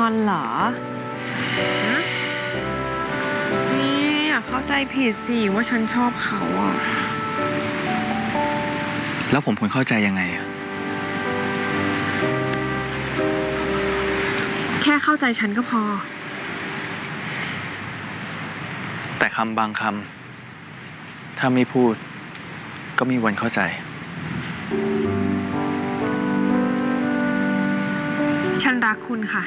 อนเหรอนี่อย่าเข้าใจผิดสิว่าฉันชอบเขาอ่ะแล้วผมควรเข้าใจยังไงอะแค่เข้าใจฉันก็พอแต่คำบางคำถ้าไม่พูดก็ไม่มีวันเข้าใจฉันรักคุณค่ะ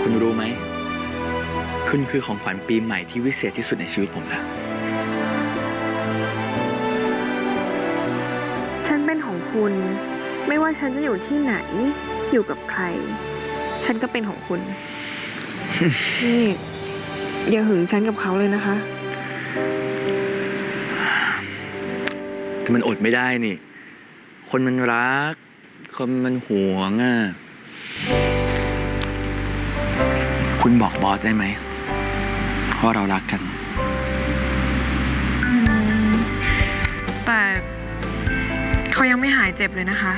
คุณรู้ไหมคุณคือของขวัญปีใหม่ที่วิเศษที่สุดในชีวิตผมแล้วฉันเป็นของคุณไม่ว่าฉันจะอยู่ที่ไหนอยู่กับใครฉันก็เป็นของคุณ นี่อย่าหึงฉันกับเขาเลยนะคะแต่มันอดไม่ได้นี่คนมันรักคนมันหวงอ่ะคุณบอกบอสได้ไหมว่าเรารักกันแต่เขายังไม่หายเจ็บเลยนะคะ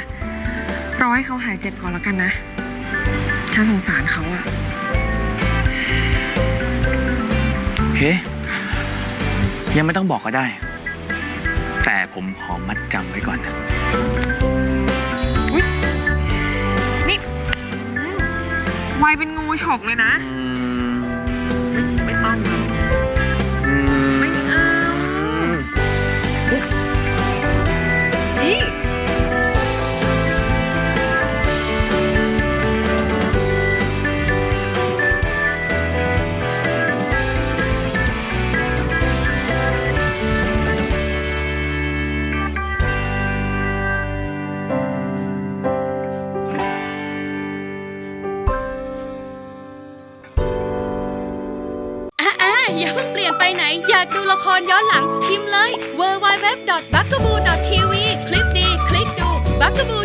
รอให้เขาหายเจ็บก่อนแล้วกันนะฉันสงสารเขาอะโอเคยังไม่ต้องบอกก็ได้แต่ผมขอมัดจำไว้ก่อนนะนี่ไวเป็นงูฉกเลยนะไม่ต้องนะไม่เอานี่อย่าเพิ่งเปลี่ยนไปไหนอยากดูละครย้อนหลังพิมพ์เลย www.bugaboo.tv คลิปดีคลิกดู Bugaboo